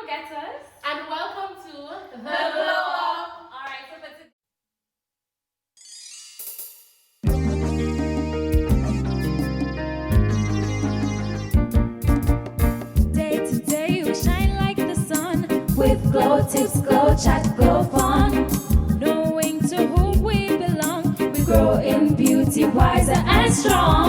go-getters, and welcome to the Glow Up. Alright, so for Day to day we shine like the sun. With glow tips, glow chat, glow fun. Knowing to whom we belong, we grow in beauty, wiser and strong.